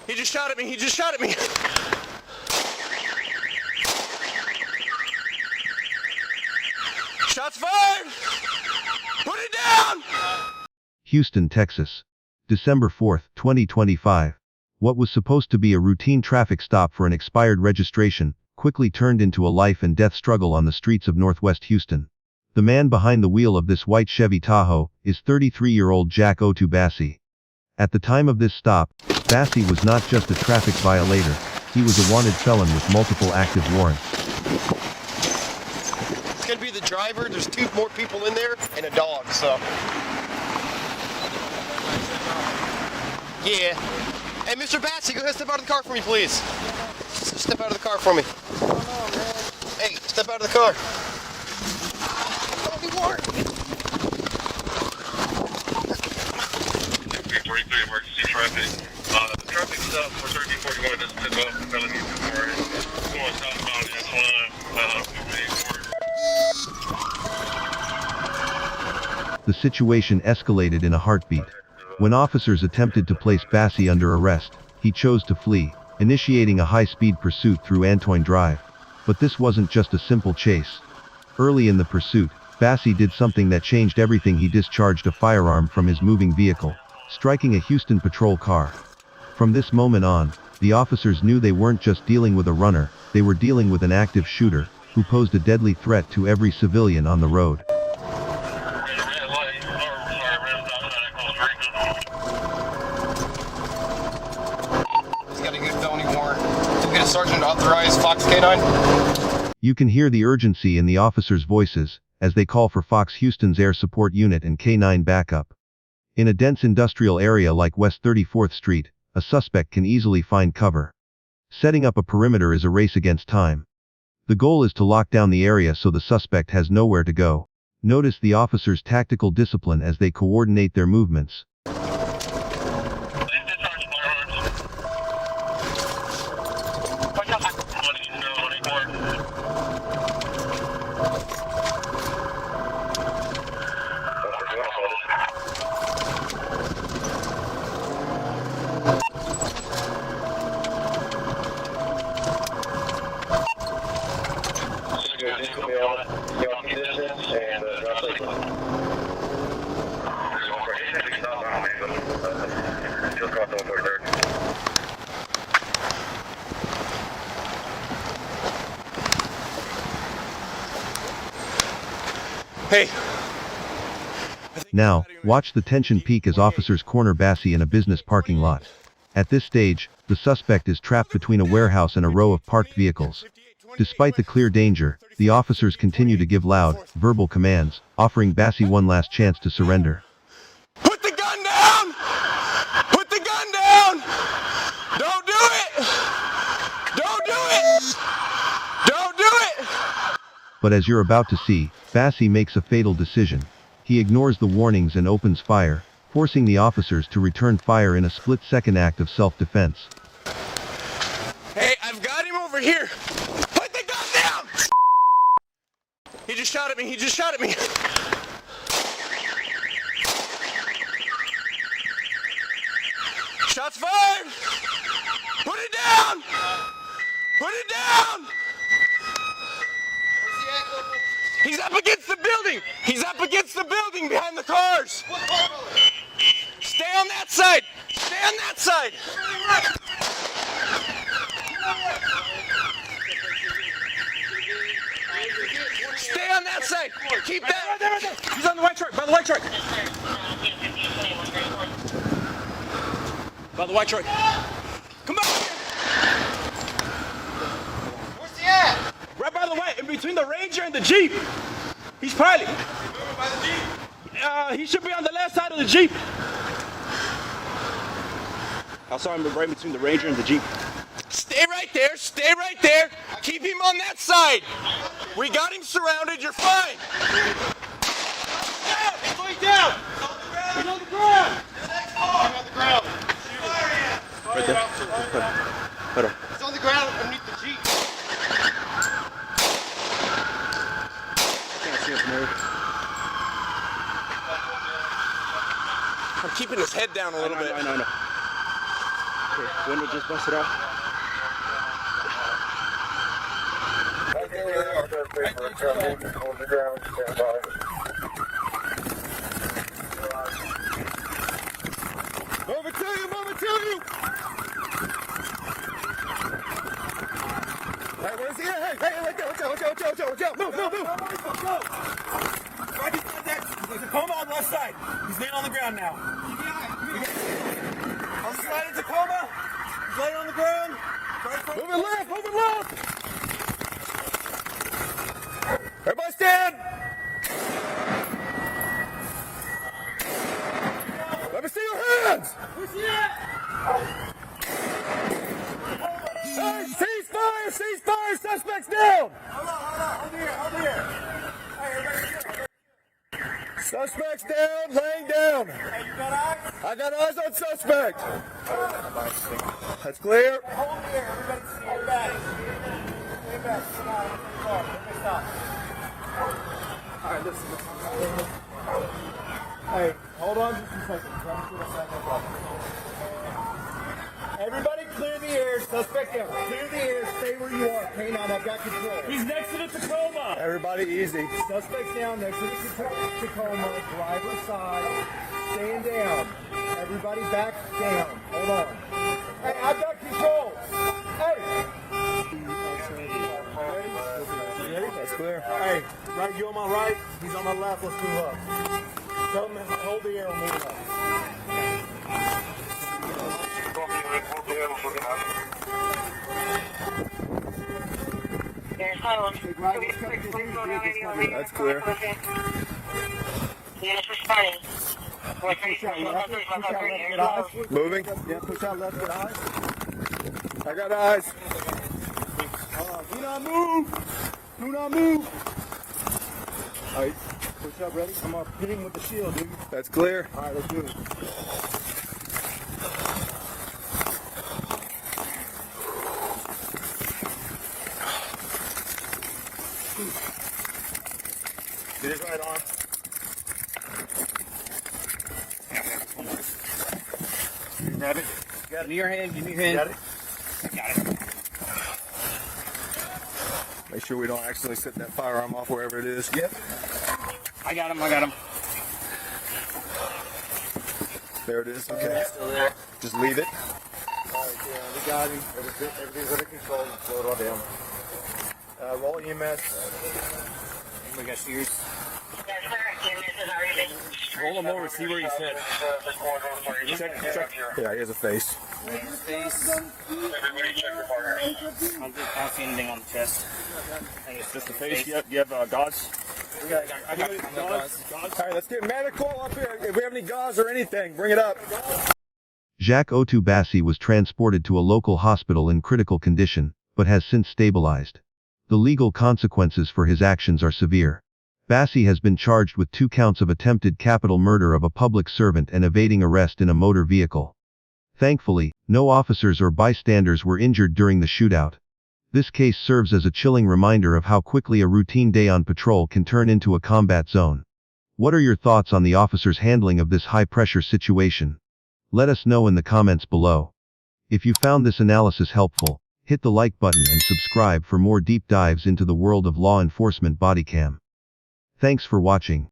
He just shot at me. He just shot at me. Shots fired! Put it down! Houston, Texas. December 4, 2025. What was supposed to be a routine traffic stop for an expired registration quickly turned into a life and death struggle on the streets of Northwest Houston. The man behind the wheel of this white Chevy Tahoe is 33-year-old Jacques Otu Bassey. At the time of this stop, Bassey was not just a traffic violator, he was a wanted felon with multiple active warrants. It's gonna be the driver, there's 2 more people in there, and a dog, so. Yeah. Hey, Mr. Bassey, go ahead and step out of the car for me, please. Step out of the car for me. Hey, step out of the car. Don't be warned. 43 emergency traffic. The traffic stop for 1341 doesn't tip off the felony before going southbound Antoine. The situation escalated in a heartbeat. When officers attempted to place Bassey under arrest, he chose to flee, initiating a high-speed pursuit through Antoine Drive. But this wasn't just a simple chase. Early in the pursuit, Bassey did something that changed everything. He discharged a firearm from his moving vehicle, striking a Houston patrol car. From this moment on, the officers knew they weren't just dealing with a runner, they were dealing with an active shooter, who posed a deadly threat to every civilian on the road. He's got a good felony warrant. To get a sergeant to authorize Fox K9. You can hear the urgency in the officers' voices, as they call for Fox Houston's air support unit and K9 backup. In a dense industrial area like West 34th Street, a suspect can easily find cover. Setting up a perimeter is a race against time. The goal is to lock down the area so the suspect has nowhere to go. Notice the officers' tactical discipline as they coordinate their movements. Hey. Now, watch the tension peak as officers corner Bassey in a business parking lot. At this stage, the suspect is trapped between a warehouse and a row of parked vehicles. Despite the clear danger, the officers continue to give loud, verbal commands, offering Bassey one last chance to surrender. Put the gun down! Put the gun down! Don't do it! Don't do it! Don't do it! But as you're about to see, Bassey makes a fatal decision. He ignores the warnings and opens fire, forcing the officers to return fire in a split-second act of self-defense. Hey, I've got him over here! Put the gun down! He just shot at me, he just shot at me! Shots fired! Put it down! Put it down! He's up against the building! He's up against the building behind the cars! Stay on that side! Stay on that side! Stay on that side! Keep that! Right there. He's on the white truck, by the white truck! By the white truck. Come on! Where's he at? Right by the white, in between the Ranger and the Jeep. He's probably... By the Jeep? He should be on the left side of the Jeep. I saw him right between the Ranger and the Jeep. Stay right there, stay right there. Keep him on that side. We got him surrounded, you're fine. Down, he's going down. He's on the ground. He's on the ground. Right there. He's on the ground underneath the Jeep. Can't see him from here. I'm keeping his head down a little bit. I know. Okay, window just busted out. Move it to you, move it to you! Hey, where's he at? Hey, right there, watch out, move! Go! Right beside that, there's a coma on the left side. He's laying on the ground now. On the side of Tacoma, he's laying on the ground. Move it left! Everybody stand! Let me see your hands! Where's he at? Hey, ceasefire! Suspects down! Hold here. Suspects down, laying down. Hey, you got eyes? I got eyes on suspect. That's clear. Hold here, everybody stand back. Stand back, stop. All right, listen. Hey, hold on just a second. Everybody clear the air, suspect down. Clear the air, stay where you are. K9, I've got control. He's next to the Tacoma. Everybody easy. Suspect's down next to the Tacoma, driver's side. Staying down. Everybody back down. Hold on. Hey, I've got control. Hey. Ready? That's clear. Hey, right, you on my right, he's on my left, let's move up. Tell him, hold the air and move up. That's clear. Yes, responding. Moving? Yeah, push out left, get eyes. I got eyes. Do not move. All right, push up, ready? I'm gonna hit him with the shield, dude. That's clear. All right, let's do it. Get his right arm. Grab it. Give me your hand. Got it? Got it. Make sure we don't accidentally set that firearm off wherever it is. Yep. I got him. There it is. Okay. Still there. Just leave it. All right, yeah, we got him. Everything's under control. Slow it all down. Roll EMS. We got shears. Yes, sir. EMS has already been. Roll him over, see where he's hit. Check. Yeah, he has a face. Face. Everybody check your partner. I don't see anything on the chest. I think it's Just the face. You have gauze? I got gauze. All right, let's get medical up here. If we have any gauze or anything, bring it up. Jacques Otu Bassey was transported to a local hospital in critical condition, but has since stabilized. The legal consequences for his actions are severe. Bassey has been charged with 2 counts of attempted capital murder of a public servant and evading arrest in a motor vehicle. Thankfully, no officers or bystanders were injured during the shootout. This case serves as a chilling reminder of how quickly a routine day on patrol can turn into a combat zone. What are your thoughts on the officers' handling of this high-pressure situation? Let us know in the comments below. If you found this analysis helpful, hit the like button and subscribe for more deep dives into the world of law enforcement Bodycam. Thanks for watching.